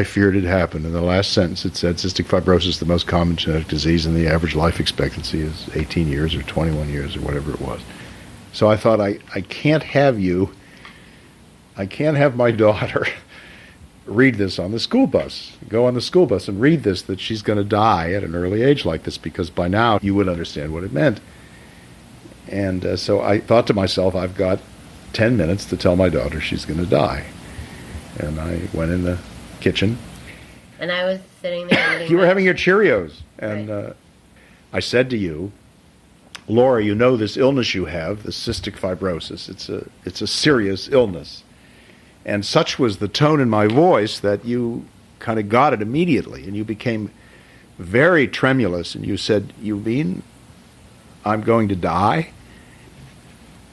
I feared it happened. In the last sentence it said, cystic fibrosis, the most common genetic disease, and the average life expectancy is 18 years or 21 years or whatever it was. So I thought, I can't have my daughter read this on the school bus, go on the school bus and read this, that she's going to die at an early age like this, because by now you would understand what it meant. And so I thought to myself, I've got 10 minutes to tell my daughter she's going to die. And I went in the kitchen. And I was sitting there eating. You were having your Cheerios. And right. I said to you, Laura, you know this illness you have, the cystic fibrosis. It's a serious illness. And such was the tone in my voice that you kind of got it immediately. And you became very tremulous. And you said, you mean I'm going to die?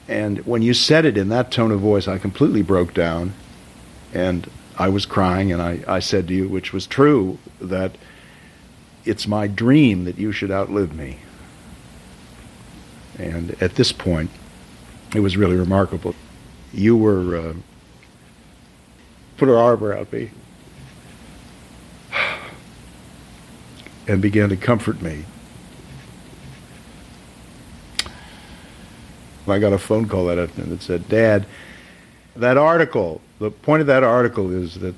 And when you said it in that tone of voice, I completely broke down. And I was crying, and I said to you, which was true, that it's my dream that you should outlive me. And at this point, it was really remarkable. You were, put her arm around me and began to comfort me. I got a phone call that afternoon that said, Dad, that article, the point of that article is that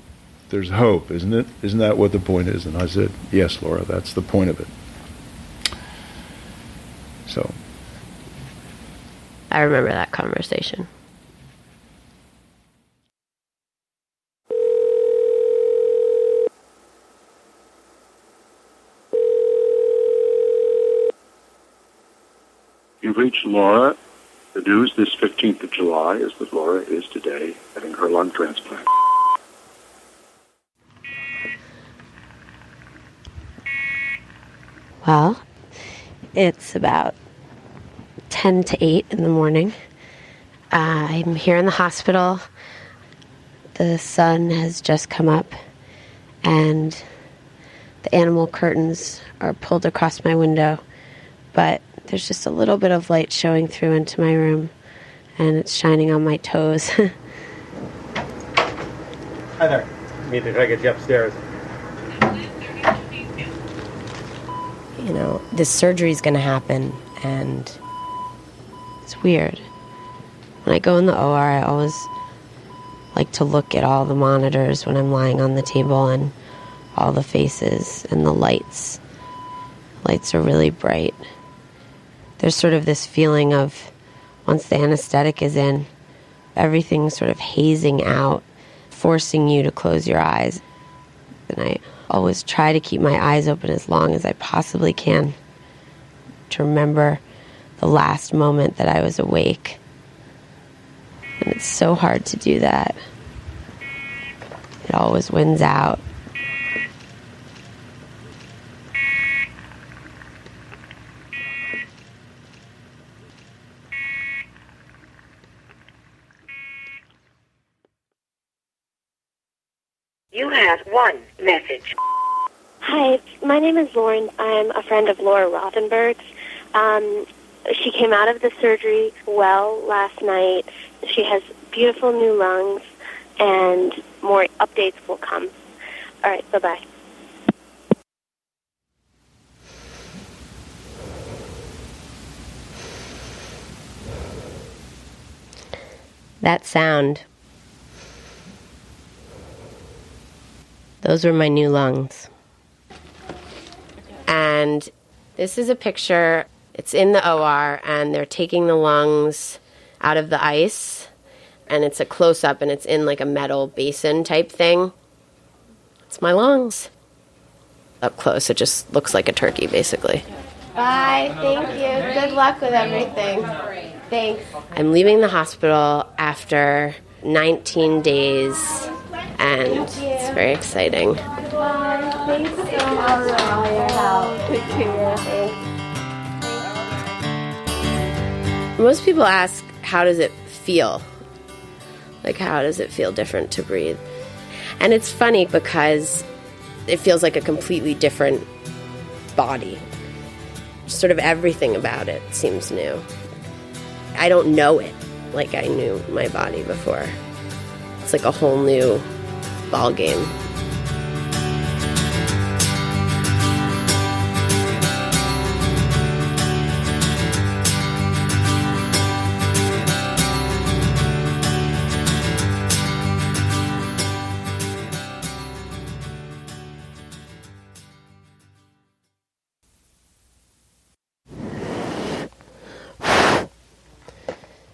there's hope, isn't it? Isn't that what the point is? And I said, yes, Laura, that's the point of it. So. I remember that conversation. You've reached Laura. The news this 15th of July is that Laura is today having her lung transplant. Well, it's about 10 to 8 in the morning. I'm here in the hospital. The sun has just come up, and the animal curtains are pulled across my window, but there's just a little bit of light showing through into my room, and it's shining on my toes. Hi there. Need to try to get you upstairs. You know, this surgery's going to happen, and it's weird. When I go in the OR, I always like to look at all the monitors when I'm lying on the table, and all the faces and the lights. Lights are really bright. There's sort of this feeling of, once the anesthetic is in, everything's sort of hazing out, forcing you to close your eyes. And I always try to keep my eyes open as long as I possibly can, to remember the last moment that I was awake. And it's so hard to do that. It always wins out. You have one message. Hi, my name is Lauren. I'm a friend of Laura Rothenberg's. She came out of the surgery well last night. She has beautiful new lungs, and more updates will come. All right, bye-bye. That sound, those were my new lungs. And this is a picture. It's in the OR, and they're taking the lungs out of the ice, and it's a close-up, and it's in like a metal basin type thing. It's my lungs. Up close, it just looks like a turkey, basically. Bye, thank you. Good luck with everything. Thanks. I'm leaving the hospital after 19 days, and it's very exciting. Thanks so much for all your help. Take care. Thanks. Most people ask, how does it feel? Like, how does it feel different to breathe? And it's funny because it feels like a completely different body. Sort of everything about it seems new. I don't know it like I knew my body before. It's like a whole new ball game.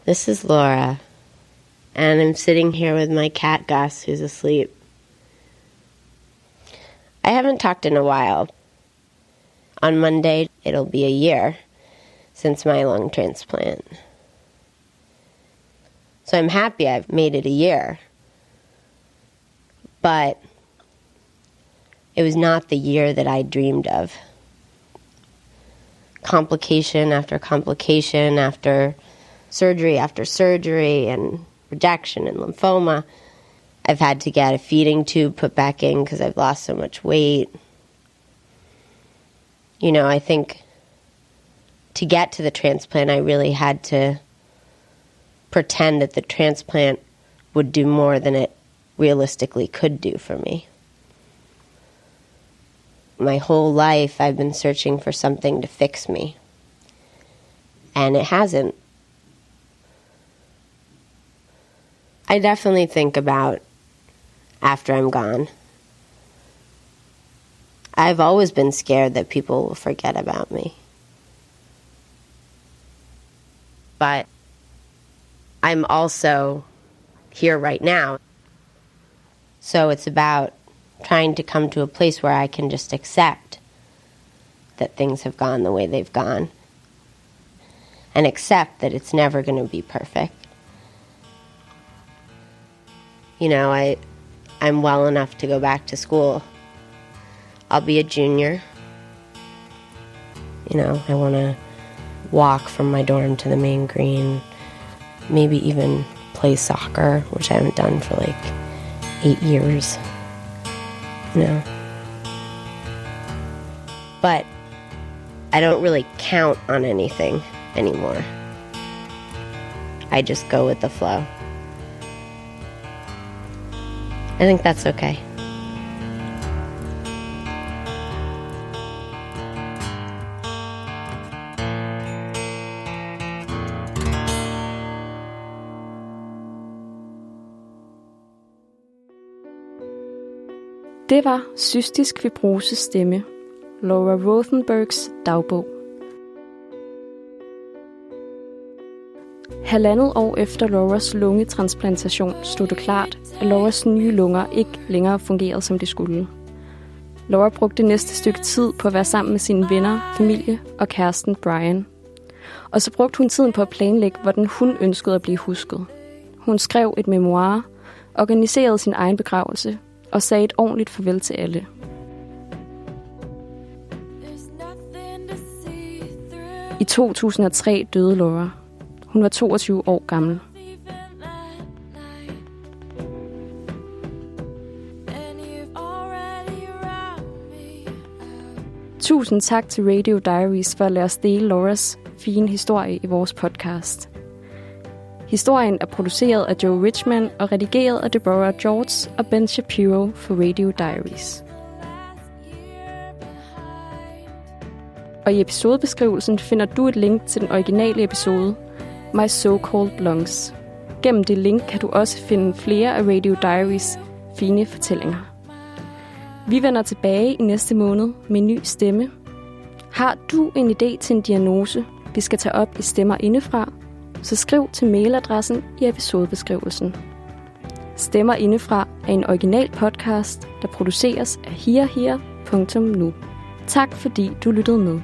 This is Laura, and I'm sitting here with my cat Gus, who's asleep. I haven't talked in a while. On Monday, it'll be a year since my lung transplant. So I'm happy I've made it a year. But it was not the year that I dreamed of. Complication after complication after surgery, and rejection and lymphoma. I've had to get a feeding tube put back in because I've lost so much weight. You know, I think to get to the transplant, I really had to pretend that the transplant would do more than it realistically could do for me. My whole life, I've been searching for something to fix me. And it hasn't. I definitely think about after I'm gone. I've always been scared that people will forget about me. But I'm also here right now. So it's about trying to come to a place where I can just accept that things have gone the way they've gone. And accept that it's never going to be perfect. You know, I'm well enough to go back to school. I'll be a junior. You know, I want to walk from my dorm to the main green. Maybe even play soccer, which I haven't done for like 8 years. You know. But I don't really count on anything anymore. I just go with the flow. I think that's okay. Det var Cystisk fibroses stemme, Laura Rothenbergs dagbog. 1,5 år efter Lauras lungetransplantation stod det klart, at Lauras nye lunger ikke længere fungerede, som de skulle. Laura brugte det næste stykke tid på at være sammen med sine venner, familie og kæresten Brian. Og så brugte hun tiden på at planlægge, hvordan hun ønskede at blive husket. Hun skrev et memoir, organiserede sin egen begravelse og sagde et ordentligt farvel til alle. I 2003 døde Laura. Hun var 22 år gammel. Tusind tak til Radio Diaries for at lade os dele Lauras fine historie i vores podcast. Historien er produceret af Joe Richman og redigeret af Deborah George og Ben Shapiro for Radio Diaries. Og i episodebeskrivelsen finder du et link til den originale episode, My So-Called Lungs. Gennem det link kan du også finde flere af Radio Diaries fine fortællinger. Vi vender tilbage i næste måned med en ny stemme. Har du en idé til en diagnose, vi skal tage op i Stemmer indefra, så skriv til mailadressen i episodebeskrivelsen. Stemmer indefra er en original podcast, der produceres af here.nu. Tak fordi du lyttede med.